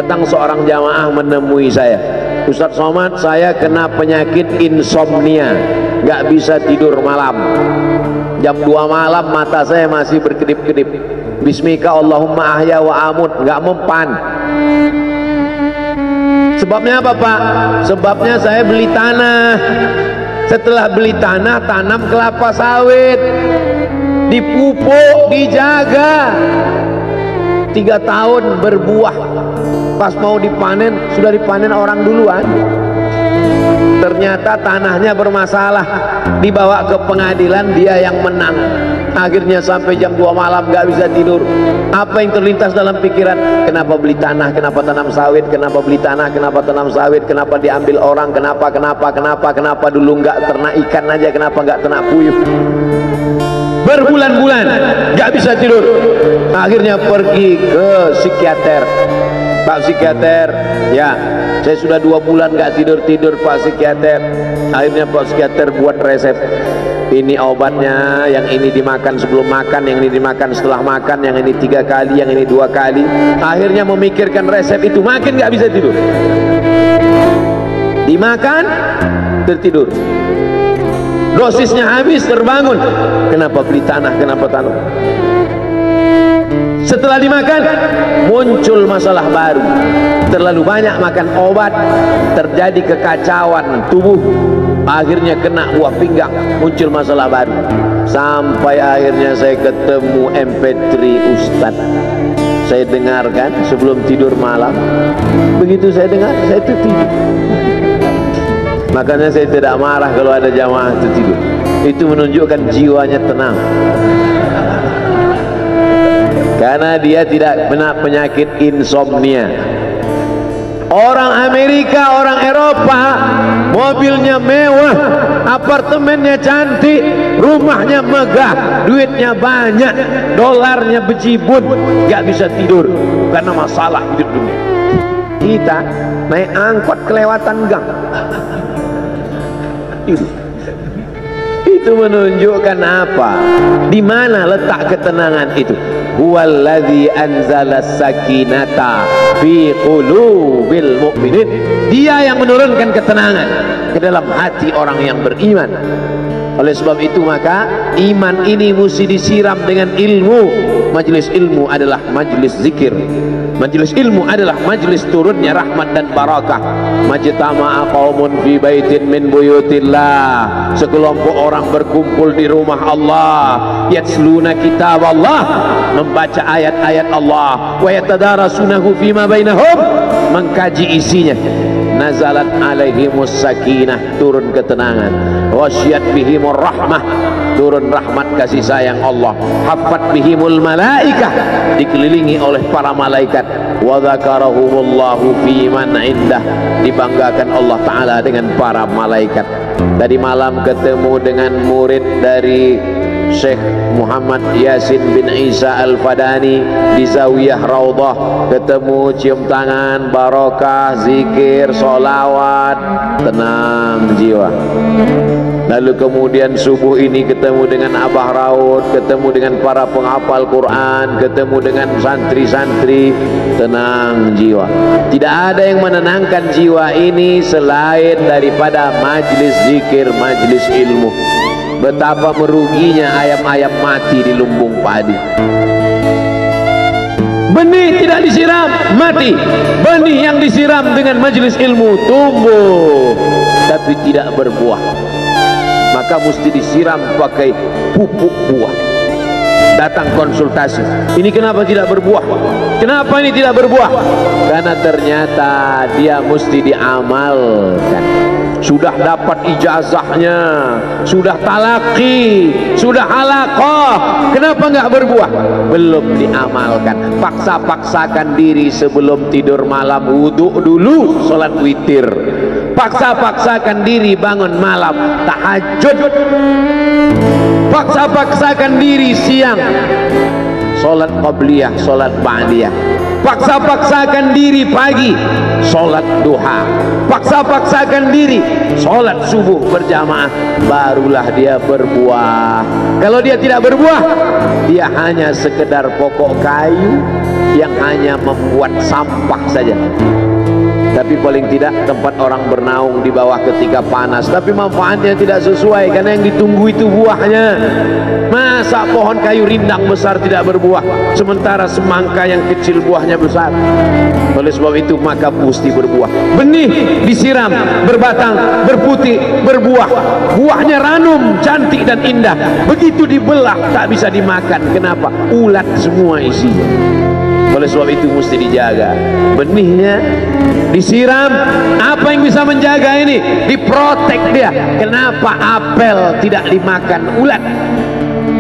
Datang seorang jamaah menemui saya, Ustadz Somad, saya kena penyakit insomnia, gak bisa tidur malam. Jam 2 malam mata saya masih berkedip-kedip. Bismika Allahumma ahya wa amut, gak mempan. Sebabnya apa Pak? Sebabnya saya beli tanah. Setelah beli tanah, tanam kelapa sawit, dipupuk, dijaga, 3 tahun berbuah. Pas mau dipanen, sudah dipanen orang duluan. Ternyata tanahnya bermasalah, dibawa ke pengadilan, dia yang menang. Akhirnya sampai jam 2 malam gak bisa tidur. Apa yang terlintas dalam pikiran? Kenapa beli tanah, kenapa tanam sawit, kenapa beli tanah, kenapa tanam sawit, kenapa diambil orang, kenapa dulu gak ternak ikan aja, kenapa gak ternak puyuh. Berbulan-bulan gak bisa tidur. Akhirnya pergi ke psikiater. Pak psikiater, ya saya sudah 2 bulan gak tidur-tidur Pak psikiater. Akhirnya Pak psikiater buat resep. Ini obatnya, yang ini dimakan sebelum makan, yang ini dimakan setelah makan, yang ini 3 kali, yang ini 2 kali. Akhirnya memikirkan resep itu, makin gak bisa tidur. Dimakan, tertidur. Dosisnya habis, terbangun. Kenapa beli tanah, kenapa tanam? Setelah dimakan, muncul masalah baru. Terlalu banyak makan obat, terjadi kekacauan tubuh. Akhirnya kena buah pinggang, muncul masalah baru. Sampai akhirnya saya ketemu MP3 Ustadz. Saya dengarkan sebelum tidur malam. Begitu saya dengar, saya tertidur. Makanya saya tidak marah kalau ada jamaah tertidur. Itu menunjukkan jiwanya tenang. Karena dia tidak kena penyakit insomnia. Orang Amerika, orang Eropa, mobilnya mewah, apartemennya cantik, rumahnya megah, duitnya banyak, dolarnya bejibun, gak bisa tidur karena masalah hidup dunia. Kita naik angkot kelewatan gang. Itu menunjukkan apa? Di mana letak ketenangan itu? Huwallazi anzala sakinata fi qulubil mu'minin. Dia yang menurunkan ketenangan ke dalam hati orang yang beriman. Oleh sebab itu maka iman ini mesti disiram dengan ilmu. Majelis ilmu adalah majelis zikir. Majelis ilmu adalah majelis turunnya rahmat dan barakah. Majtama'a qaumun fi baitin min buyutillah. Sekelompok orang berkumpul di rumah Allah, yatsluna kitab Allah, membaca ayat-ayat Allah, wa yatadarasunahu fima bainahum, mengkaji isinya. Nazalat alaihimus sakinah, turun ketenangan. Wasyat bihimur rahmah, turun rahmat kasih sayang Allah. Haffat bihimul malaikah, dikelilingi oleh para malaikat. Wa dzakarahumullahu fi man indah, dibanggakan Allah Ta'ala dengan para malaikat. Tadi malam ketemu dengan murid dari Syekh Muhammad Yasin bin Isa Al-Fadani di Zawiyah Raudhah. Ketemu, cium tangan, barokah, zikir, sholawat, tenang jiwa. Lalu kemudian subuh ini ketemu dengan Abah Raud, ketemu dengan para penghafal Quran, ketemu dengan santri-santri, tenang jiwa. Tidak ada yang menenangkan jiwa ini selain daripada majlis zikir, majlis ilmu. Betapa meruginya ayam-ayam mati di lumbung padi. Benih tidak disiram, mati. Benih yang disiram dengan majelis ilmu tumbuh, tapi tidak berbuah. Maka mesti disiram pakai pupuk buah. Datang konsultasi, ini kenapa tidak berbuah? Kenapa ini tidak berbuah? Karena ternyata dia mesti diamalkan. Sudah dapat ijazahnya, sudah talaki, sudah halaqah, kenapa nggak berbuah? Belum diamalkan. Paksa-paksakan diri sebelum tidur malam, wudhu dulu, sholat witir. Paksa-paksakan diri bangun malam, tahajud. Paksa-paksakan diri siang, sholat qabliyah, sholat ba'diyah. paksa-paksakan diri pagi sholat duha, paksa-paksakan diri sholat subuh berjamaah, barulah dia berbuah. Kalau dia tidak berbuah, dia hanya sekedar pokok kayu yang hanya membuat sampah saja. Tapi paling tidak tempat orang bernaung di bawah ketika panas, tapi manfaatnya tidak sesuai karena yang ditunggu itu buahnya. Masa pohon kayu rindang besar tidak berbuah sementara semangka yang kecil buahnya besar? Oleh sebab itu maka mesti berbuah. Benih disiram, berbatang, berputih, berbuah. Buahnya ranum, cantik dan indah. Begitu dibelah tak bisa dimakan. Kenapa? Ulat semua isinya. Oleh sebab itu mesti dijaga. Benihnya disiram. Apa yang bisa menjaga ini? Diprotek dia. Kenapa apel tidak dimakan ulat?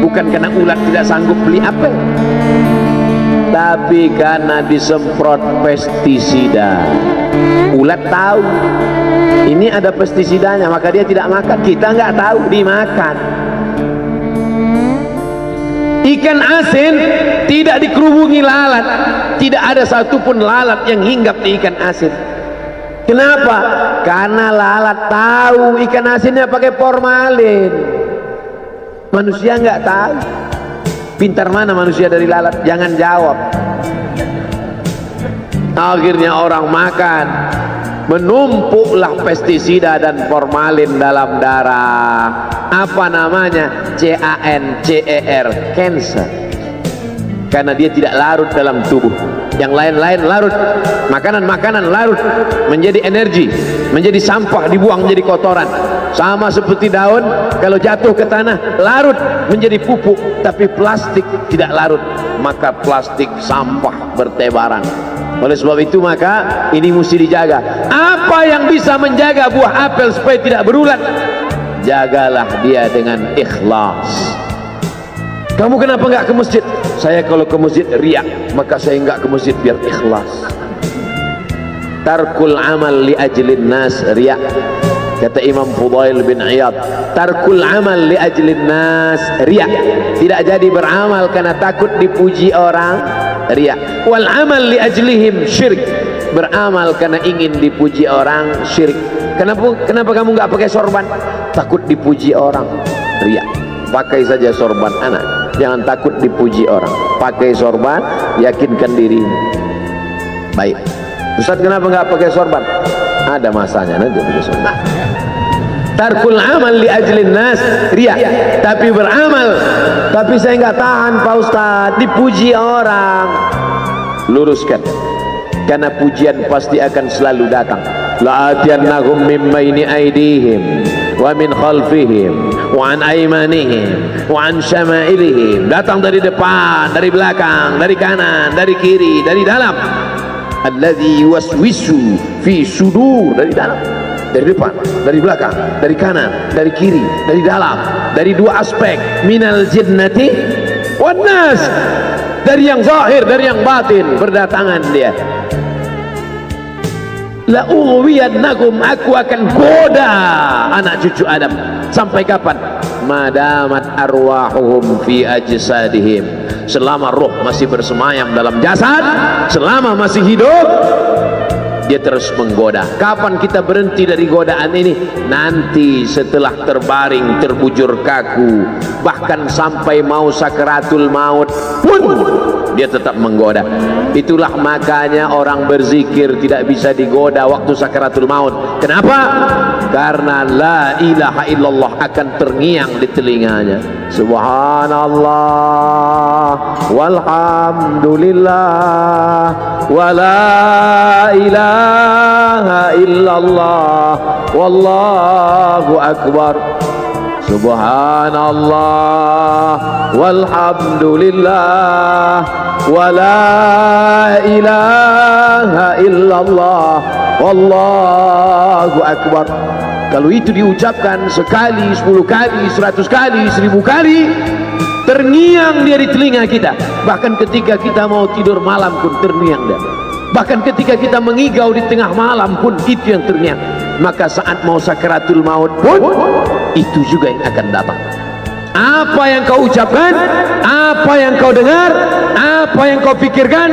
Bukan karena ulat tidak sanggup beli apel, tapi karena disemprot pestisida. Ulat tahu ini ada pestisidanya, maka dia tidak makan. Kita nggak tahu, dimakan. Ikan asin tidak dikerubungi lalat, tidak ada satupun lalat yang hinggap di ikan asin. Kenapa? Karena lalat tahu ikan asinnya pakai formalin. Manusia nggak tahu. Pintar mana manusia dari lalat? Jangan jawab. Akhirnya orang makan, menumpuklah pestisida dan formalin dalam darah. Apa namanya? CANCER, cancer. Karena dia tidak larut dalam tubuh. Yang lain-lain larut, makanan-makanan larut menjadi energi, menjadi sampah, dibuang menjadi kotoran. Sama seperti daun, kalau jatuh ke tanah larut menjadi pupuk. Tapi plastik tidak larut, maka plastik sampah bertebaran. Oleh sebab itu maka ini mesti dijaga. Apa yang bisa menjaga buah apel supaya tidak berulat? Jagalah dia dengan ikhlas. Kamu kenapa enggak ke masjid? Saya kalau ke masjid riak, maka saya enggak ke masjid biar ikhlas. Tarkul amal li ajlin nas riak. Kata Imam Fudail bin Iyad, tarkul amal li ajlin nas riak. Tidak jadi beramal karena takut dipuji orang, riak. Wal amal li ajlihim syirik. Beramal karena ingin dipuji orang, syirik. Kenapa kamu enggak pakai sorban? Takut dipuji orang, riak. Pakai saja sorban anak, jangan takut dipuji orang. Pakai sorban, yakinkan dirimu. Baik, Ustaz kenapa nggak pakai sorban? Ada masanya nanti pakai sorban. Tarkul amal li ajlin nas riya. Tapi beramal, tapi saya nggak tahan Pak Ustaz, dipuji orang. Luruskan, karena pujian pasti akan selalu datang. La'atiyannahum min baini aydihim wa min khalfihim wa an aymanihim wa an syama'ilihim. Datang dari depan, dari belakang, dari kanan, dari kiri, dari dalam. Alladzi yuwaswisu fi sudur, dari dalam, dari depan, dari belakang, dari kanan, dari kiri, dari dalam, dari dua aspek, minal jinnati wan nas, dari yang zahir, dari yang batin, berdatangan dia. La ughwiyannakum, aku akan goda anak cucu Adam. Sampai kapan? Madamat arwahuhum fi ajsadihim. Selama roh masih bersemayam dalam jasad, selama masih hidup, dia terus menggoda. Kapan kita berhenti dari godaan ini? Nanti setelah terbaring, terbujur kaku, bahkan sampai mau sakaratul maut pun dia tetap menggoda. Itulah makanya orang berzikir tidak bisa digoda waktu sakaratul maut. Kenapa? Karena la ilaha illallah akan terngiang di telinganya. Subhanallah walhamdulillah wa la ilaha illallah wallahu akbar. Subhanallah walhamdulillah wa la ilaha illallah wallahu akbar. Kalau itu diucapkan sekali, 10 kali, 100 kali, 1000 kali, terngiang dia di telinga kita. Bahkan ketika kita mau tidur malam pun terngiang dia. Bahkan ketika kita mengigau di tengah malam pun itu yang terngiang. Maka saat mau sakaratul maut pun itu juga yang akan datang. Apa yang kau ucapkan, apa yang kau dengar, apa yang kau pikirkan,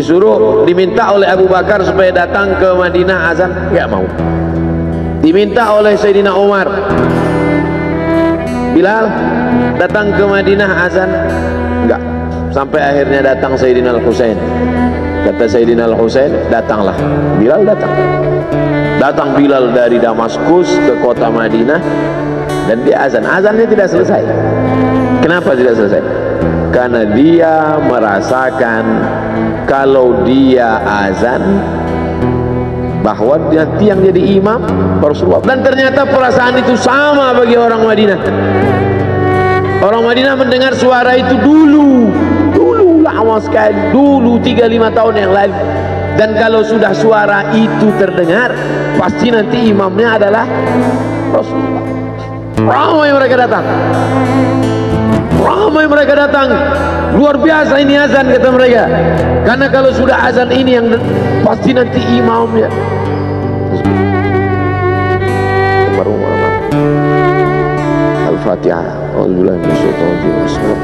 diminta oleh Abu Bakar supaya datang ke Madinah azan, nggak mau. Diminta oleh Sayyidina Umar, Bilal datang ke Madinah azan, enggak. Sampai akhirnya datang Sayyidina Al-Husain. Kata Sayyidina Al-Husain, datanglah. Bilal datang. Datang Bilal dari Damaskus ke kota Madinah dan dia azan. Azannya tidak selesai. Kenapa tidak selesai? Karena dia merasakan kalau dia azan bahwa nanti yang jadi imam Rasulullah. Dan ternyata perasaan itu sama bagi orang Madinah. Orang Madinah mendengar suara itu dulu lama sekali, dulu 3-5 tahun yang lalu. Dan kalau sudah suara itu terdengar, pasti nanti imamnya adalah Rasulullah. Ramai mereka datang, ramai mereka datang. Luar biasa ini azan, kata mereka. Karena kalau sudah azan ini yang pasti nanti imamnya. Al-Fatihah. A'udzubillahi minasyaitonir rajim.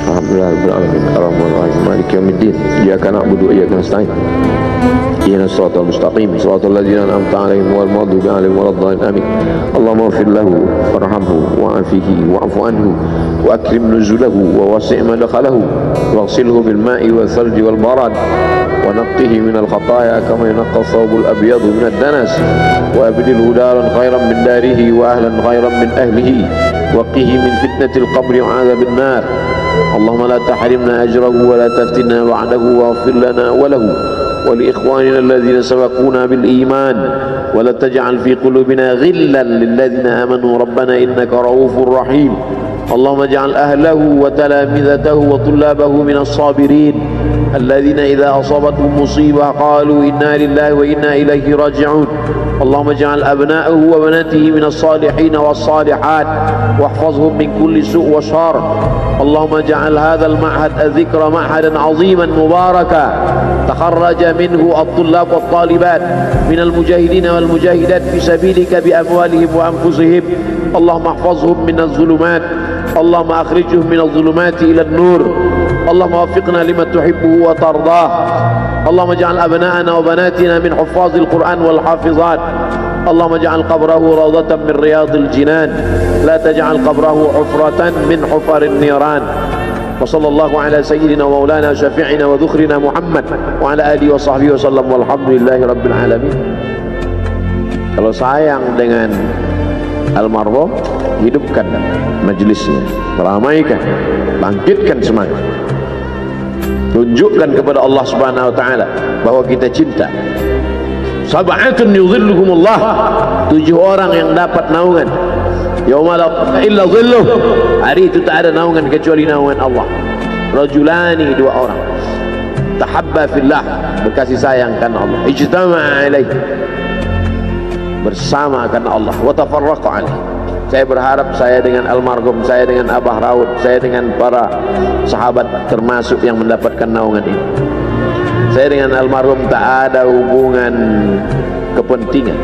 Alhamdulillahirrahmanirrahim. Ar-Rahmanir-Rahim. Maliki yaumiddin. Iyyaka na'budu wa iyyaka nasta'in. Ihdinas siratal mustaqim. Siratal ladzina an'amta 'alaihim ghairil maghdubi 'alaihim waladdallin. Amin. Allahumma ighfir lahu warhamhu wa'afihi wa'fu anhu wa akrim nuzulahu wa wasi' madkhalahu waghsilhu bil ma'i wal thalji wal barad wa naqqihi minal khataaya kama yunqqa ath-thawbul abyadu minad danas wa abdilhu daran khairan min darihi wa ahlan khairan min ahlihi wa qihi min fitnatil qabri wa 'adzabil nar. اللهم لا تحرمنا أجره ولا تفتنا بعده واغفر لنا وله ولإخواننا الذين سبقونا بالإيمان ولا تجعل في قلوبنا غلا للذين آمنوا ربنا إنك رؤوف رحيم. اللهم اجعل أهله وتلامذته وطلابه من الصابرين الذين إذا أصابتهم مصيبة قالوا إنا لله وإنا إليه راجعون. اللهم اجعل أبناءه وبناته من الصالحين والصالحات واحفظهم من كل سوء وشر. اللهم اجعل هذا المعهد الذكر معهدا عظيما مباركا تخرج منه الطلاب والطالبات من المجاهدين والمجاهدات في سبيلك بأموالهم وأنفسهم. اللهم احفظهم من الظلمات، اللهم أخرجهم من الظلمات إلى النور. اللهم وفقنا لما تحبه وترضاه. اللهم اجعل أبناءنا وبناتنا من حفاظ القرآن والحافظات. اللهم اجعل قبره روضة من رياض الجنان، لا تجعل قبره حفرة من حفر النيران. وصلى الله على سيدنا ومولانا شفيعنا وذخرنا محمد وعلى آله وصحبه وسلم والحمد لله رب العالمين. Kalau sayang dengan almarhum, hidupkan majelisnya, ramaikan, bangkitkan semangat, tunjukkan kepada Allah Subhanahu wa taala bahwa kita cinta. Sab'atun yudhilluhumullah, 7 orang yang dapat naungan yauma la illa dhilluh, hari itu tak ada naungan kecuali naungan Allah. Rajulani, 2 orang tahabba fillah, berkasih sayang karena Allah, ijtama'a alaihi, bersama karena Allah, wa tafarraqa alaihi. Saya berharap saya dengan almarhum, saya dengan Abah Raud, saya dengan para sahabat termasuk yang mendapatkan naungan ini. Saya dengan almarhum tak ada hubungan kepentingan,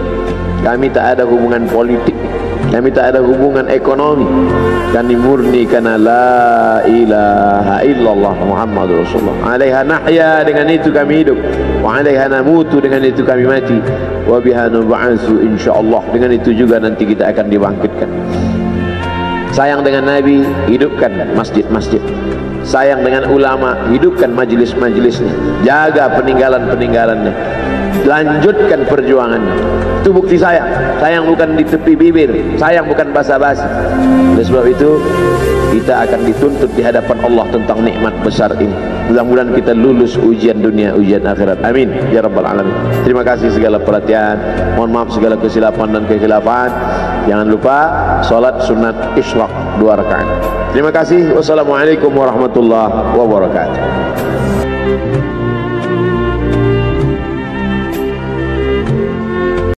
kami tak ada hubungan politik, kami tak ada hubungan ekonomi. Kami murni karena la ilaha illallah Muhammadur Rasulullah. Alaiha nahya, dengan itu kami hidup. Wa alaiha namutu, dengan itu kami mati. Wa biha nub'atsu insyaallah, dengan itu juga nanti kita akan dibangkitkan. Sayang dengan Nabi, hidupkan masjid-masjid. Sayang dengan ulama, hidupkan majelis-majelisnya. Jaga peninggalan-peninggalannya, lanjutkan perjuangannya. Itu bukti sayang. Sayang bukan di tepi bibir, sayang bukan basa-basi. Oleh sebab itu kita akan dituntut di hadapan Allah tentang nikmat besar ini. Mudah-mudahan kita lulus ujian dunia, ujian akhirat. Amin ya rabbal alamin. Terima kasih segala perhatian. Mohon maaf segala kesilapan dan kekhilafan. Jangan lupa salat sunat isyraq 2 rakaat. Terima kasih. Wassalamualaikum warahmatullahi wabarakatuh.